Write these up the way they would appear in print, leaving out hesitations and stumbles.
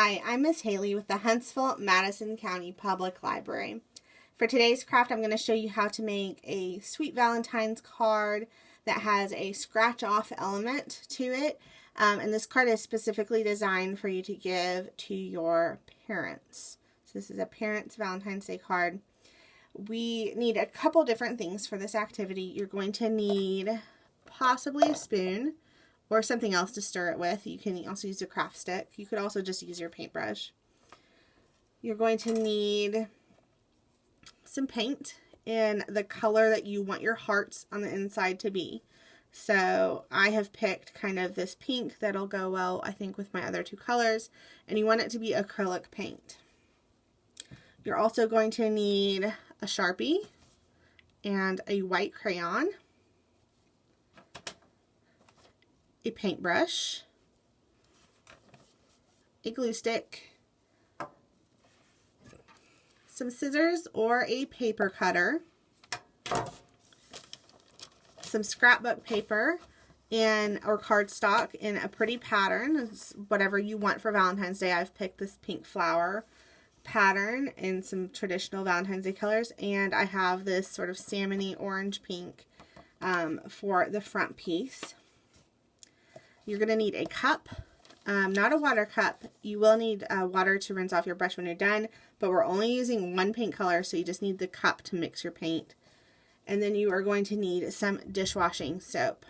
Hi, I'm Miss Haley with the Huntsville-Madison County Public Library. For today's craft, I'm going to show you how to make a sweet Valentine's card that has a scratch-off element to it. And this card is specifically designed for you to give to your parents. So this is a parent's Valentine's Day card. We need a couple different things for this activity. You're going to need possibly a spoon or something else to stir it with. You can also use a craft stick. You could also just use your paintbrush. You're going to need some paint in the color that you want your hearts on the inside to be. So I have picked kind of this pink that'll go well, I think, with my other two colors, and you want it to be acrylic paint. You're also going to need a Sharpie and a white crayon, a paintbrush, a glue stick, some scissors or a paper cutter, some scrapbook paper or cardstock in a pretty pattern. It's whatever you want for Valentine's Day. I've picked this pink flower pattern in some traditional Valentine's Day colors, and I have this sort of salmon-y orange pink for the front piece. You're going to need a cup, not a water cup. You will need water to rinse off your brush when you're done, but we're only using one paint color, so you just need the cup to mix your paint. And then you are going to need some dishwashing soap.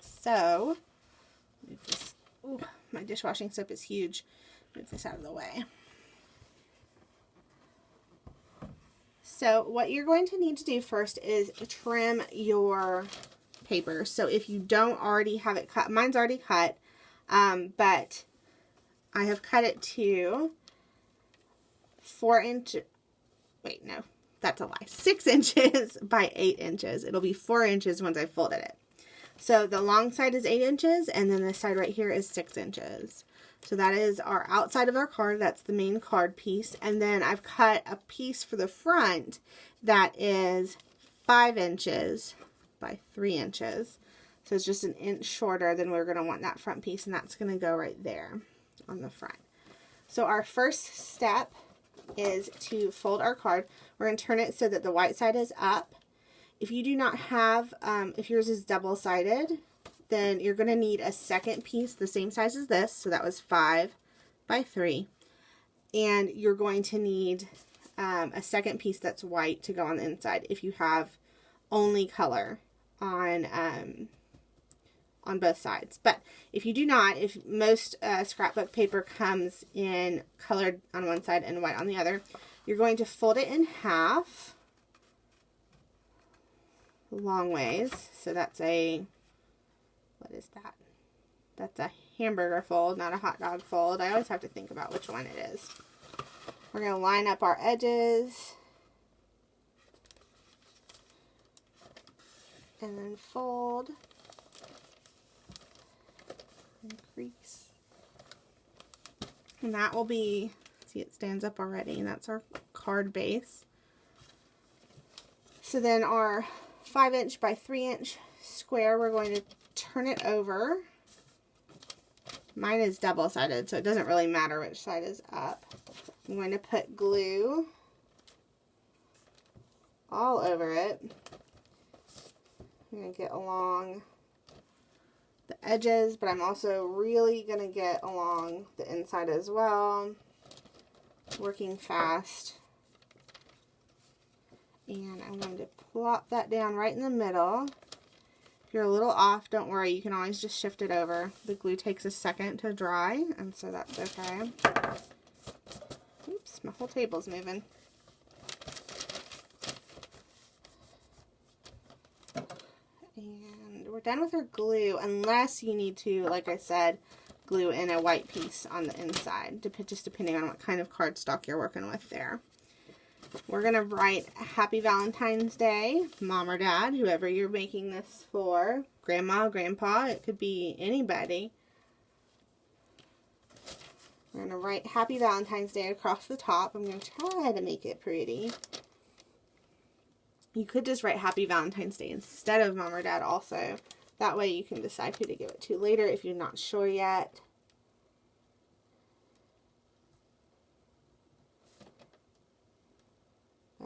So, move this. Ooh, my dishwashing soap is huge. Move this out of the way. So what you're going to need to do first is trim your paper. So if you don't already have it cut, mine's already cut, but I have cut it to 6 inches by 8 inches. It'll be 4 inches once I folded it. So the long side is 8 inches, and then this side right here is 6 inches. So that is our outside of our card. That's the main card piece. And then I've cut a piece for the front that is 5 inches by 3 inches. So it's just an inch shorter than we're going to want that front piece, and that's going to go right there on the front. So our first step is to fold our card. We're going to turn it so that the white side is up. If you do not have, if yours is double-sided, then you're going to need a second piece the same size as this. So that was 5 by 3. And you're going to need a second piece that's white to go on the inside if you have only color on both sides. But if you do not, if most scrapbook paper comes in colored on one side and white on the other, you're going to fold it in half long ways. So that's a, what is that? That's a hamburger fold, not a hot dog fold. I always have to think about which one it is. We're going to line up our edges and then fold and crease. And that will be, see, it stands up already, and that's our card base. So then our 5 inch by 3 inch square, we're going to turn it over. Mine is double-sided, so it doesn't really matter which side is up. I'm going to put glue all over it. I'm going to get along the edges, but I'm also really going to get along the inside as well. Working fast. And I'm going to plop that down right in the middle. If you're a little off, don't worry. You can always just shift it over. The glue takes a second to dry, and so that's okay. Oops, my whole table's moving. And we're done with our glue, unless you need to, like I said, glue in a white piece on the inside, just depending on what kind of cardstock you're working with there. We're going to write Happy Valentine's Day, Mom or Dad, whoever you're making this for, Grandma, Grandpa, it could be anybody. We're going to write Happy Valentine's Day across the top. I'm going to try to make it pretty. You could just write Happy Valentine's Day instead of Mom or Dad also. That way you can decide who to give it to later if you're not sure yet.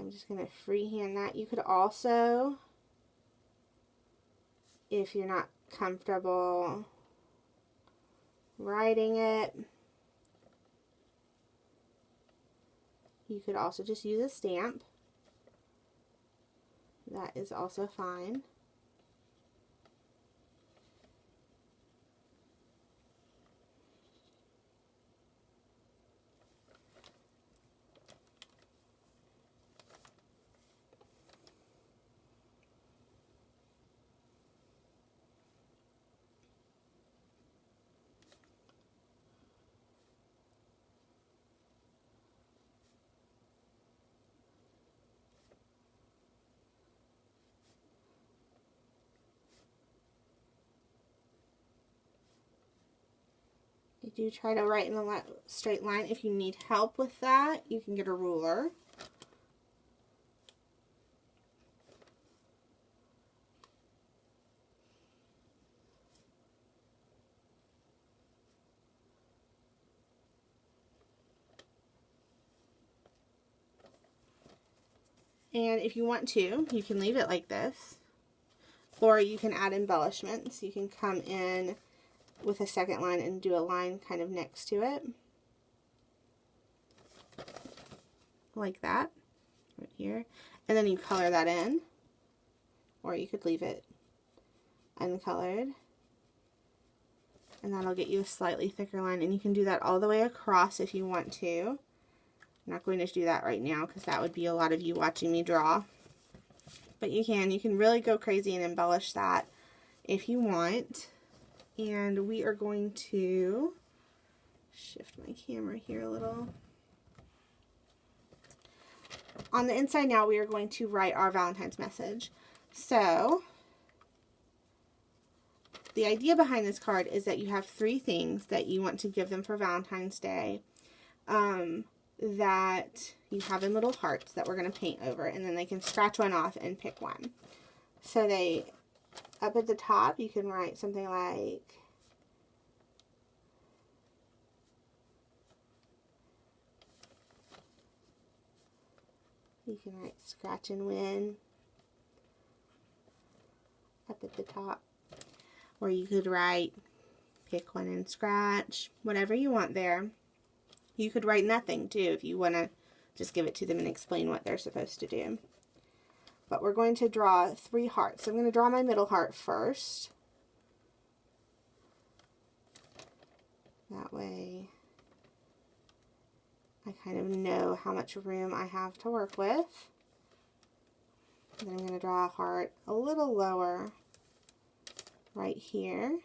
I'm just going to freehand that. You could also, if you're not comfortable writing it, you could also just use a stamp. That is also fine. I do try to write in a straight line. If you need help with that, you can get a ruler. And if you want to, you can leave it like this, or you can add embellishments. You can come in with a second line and do a line kind of next to it, like that, right here. And then you color that in, or you could leave it uncolored. And that'll get you a slightly thicker line, and you can do that all the way across if you want to. I'm not going to do that right now because that would be a lot of you watching me draw. But you can really go crazy and embellish that if you want. And we are going to shift my camera here a little. On the inside now, we are going to write our Valentine's message. So the idea behind this card is that you have 3 things that you want to give them for Valentine's Day. That you have in little hearts that we're going to paint over, and then they can scratch one off and pick one. So up at the top, you can write something like, you can write scratch and win up at the top, or you could write pick one and scratch, whatever you want there. You could write nothing too if you want to just give it to them and explain what they're supposed to do. But we're going to draw 3 hearts. So I'm going to draw my middle heart first. That way I kind of know how much room I have to work with. And then I'm going to draw a heart a little lower right here.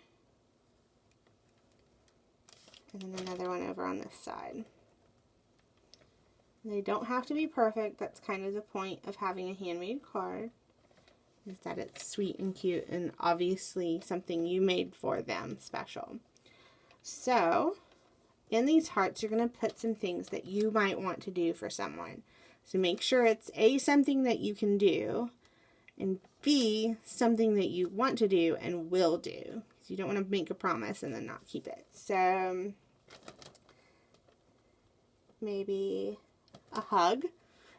And then another one over on this side. They don't have to be perfect. That's kind of the point of having a handmade card, is that it's sweet and cute and obviously something you made for them special. So in these hearts, you're going to put some things that you might want to do for someone. So make sure it's A, something that you can do, and B, something that you want to do and will do. You don't want to make a promise and then not keep it. So maybe a hug,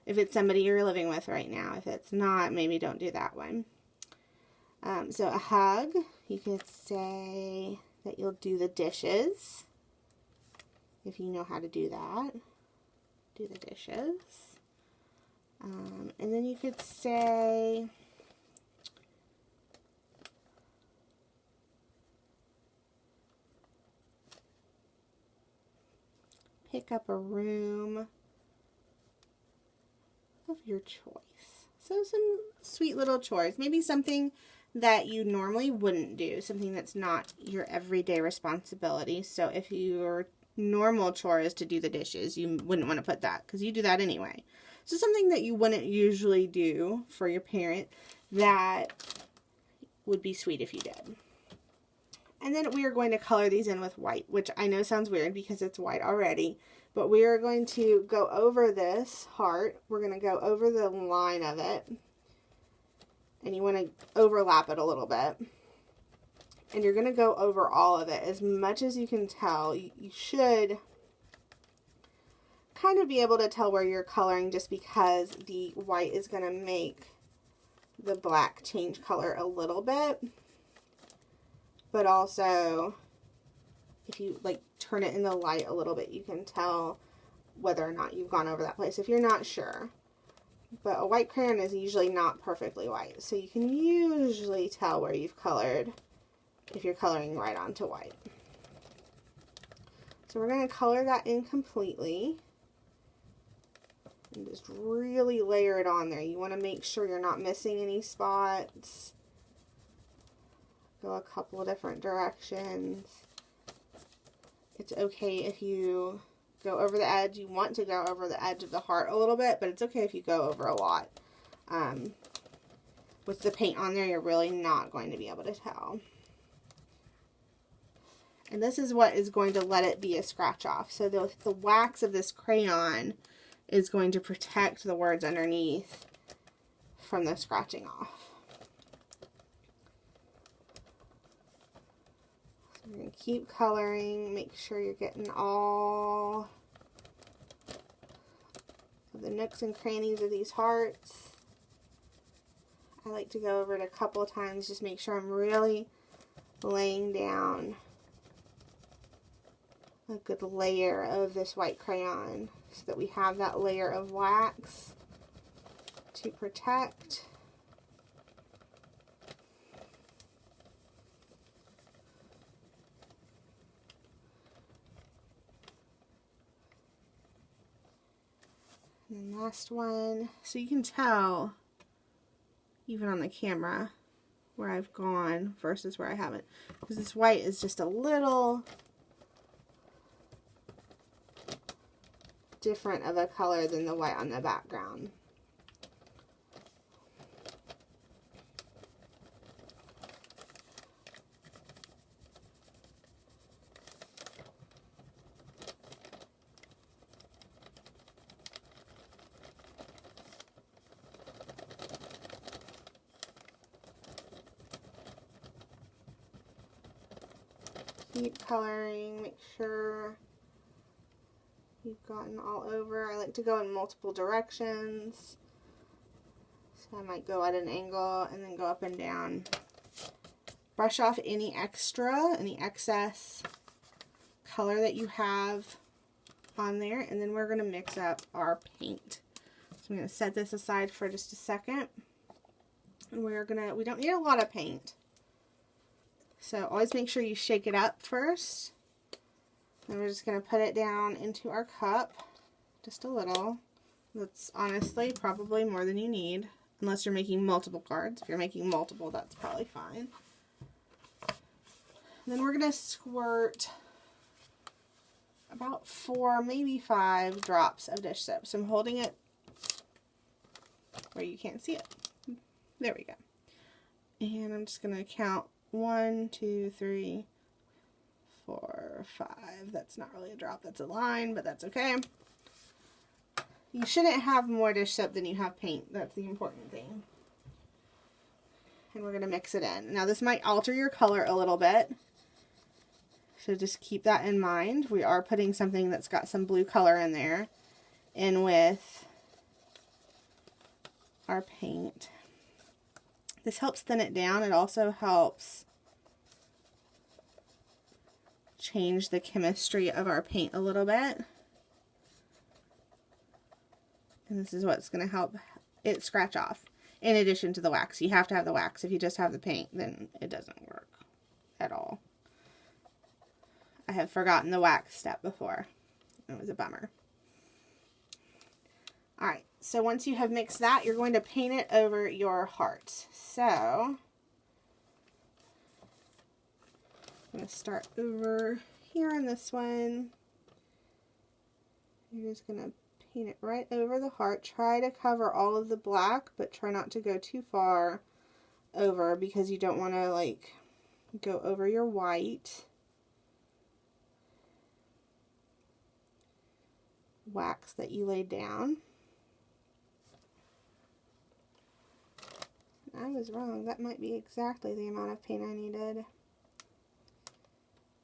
if it's somebody you're living with right now. If it's not, maybe don't do that one. So a hug, you could say that you'll do the dishes. If you know how to do that, do the dishes. And then you could say, pick up a room of your choice. So some sweet little chores. Maybe something that you normally wouldn't do. Something that's not your everyday responsibility. So if your normal chore is to do the dishes, you wouldn't want to put that because you do that anyway. So something that you wouldn't usually do for your parent that would be sweet if you did. And then we are going to color these in with white, which I know sounds weird because it's white already. But we are going to go over this heart. We're going to go over the line of it. And you want to overlap it a little bit. And you're going to go over all of it as much as you can tell. You should kind of be able to tell where you're coloring just because the white is going to make the black change color a little bit. But also, if you like turn it in the light a little bit, you can tell whether or not you've gone over that place if you're not sure. But a white crayon is usually not perfectly white, so you can usually tell where you've colored if you're coloring right onto white. So we're going to color that in completely and just really layer it on there. You want to make sure you're not missing any spots. Go a couple of different directions. It's okay if you go over the edge. You want to go over the edge of the heart a little bit, but it's okay if you go over a lot. With the paint on there, you're really not going to be able to tell. And this is what is going to let it be a scratch off. So the wax of this crayon is going to protect the words underneath from the scratching off. So we're going to keep coloring, make sure you're getting all of the nooks and crannies of these hearts. I like to go over it a couple of times, just make sure I'm really laying down a good layer of this white crayon so that we have that layer of wax to protect. And then last one, so you can tell even on the camera where I've gone versus where I haven't, because this white is just a little different of a color than the white on the background. Keep coloring, make sure you've gotten all over. I like to go in multiple directions. So I might go at an angle and then go up and down. Brush off any extra, any excess color that you have on there. And then we're going to mix up our paint. So I'm going to set this aside for just a second. And we don't need a lot of paint. So always make sure you shake it up first. And we're just going to put it down into our cup, just a little. That's honestly probably more than you need, unless you're making multiple cards. If you're making multiple, that's probably fine. And then we're going to squirt about 4, maybe 5 drops of dish soap. So I'm holding it where you can't see it. There we go. And I'm just going to count 1, 2, 3, 4, 5. That's not really a drop, that's a line, but that's okay. You shouldn't have more dish soap than you have paint. That's the important thing. And we're going to mix it in. Now this might alter your color a little bit, so just keep that in mind. We are putting something that's got some blue color in there in with our paint. This helps thin it down. It also helps change the chemistry of our paint a little bit. And this is what's going to help it scratch off. In addition to the wax. You have to have the wax. If you just have the paint, then it doesn't work at all. I have forgotten the wax step before. It was a bummer. Alright, so once you have mixed that, you're going to paint it over your heart. So, I'm going to start over here on this one. You're just going to paint it right over the heart. Try to cover all of the black, but try not to go too far over because you don't want to like go over your white. Wax that you laid down. I was wrong. That might be exactly the amount of paint I needed.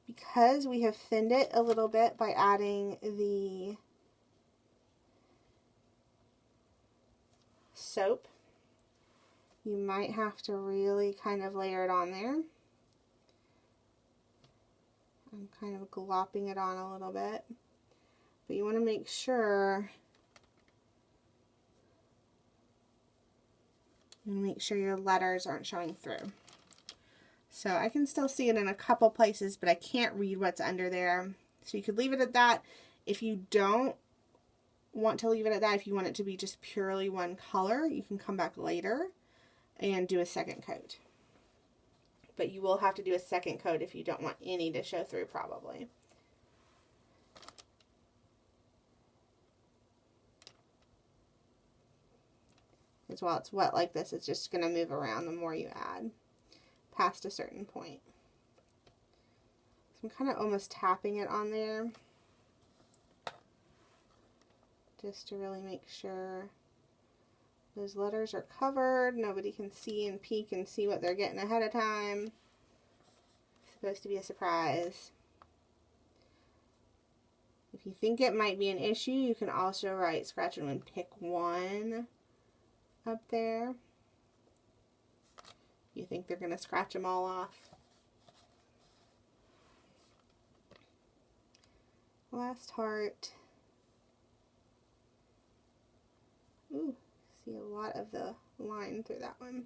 Because we have thinned it a little bit by adding the soap. You might have to really kind of layer it on there. I'm kind of glopping it on a little bit. But you want to make sure your letters aren't showing through. So I can still see it in a couple places, but I can't read what's under there. So you could leave it at that. If you don't want to leave it at that, if you want it to be just purely one color, you can come back later and do a second coat. But you will have to do a second coat if you don't want any to show through, probably. Because while it's wet like this, it's just going to move around the more you add past a certain point. So I'm kind of almost tapping it on there just to really make sure those letters are covered. Nobody can see and peek and see what they're getting ahead of time. It's supposed to be a surprise. If you think it might be an issue, you can also write scratch and win, pick one up there. You think they're going to scratch them all off. Last heart. Ooh, see a lot of the line through that one.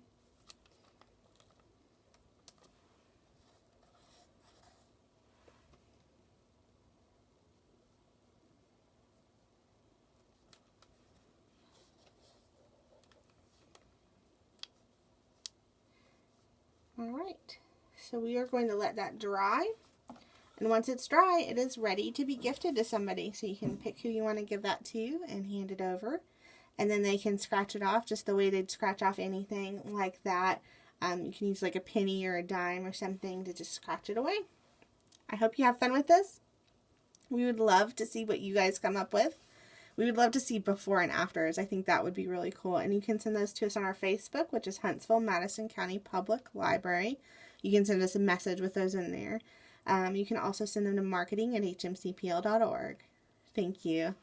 Alright, so we are going to let that dry, and once it's dry, it is ready to be gifted to somebody. So you can pick who you want to give that to and hand it over, and then they can scratch it off just the way they'd scratch off anything like that. You can use like a penny or a dime or something to just scratch it away. I hope you have fun with this. We would love to see what you guys come up with. We would love to see before and afters. I think that would be really cool. And you can send those to us on our Facebook, which is Huntsville Madison County Public Library. You can send us a message with those in there. You can also send them to marketing@hmcpl.org. Thank you.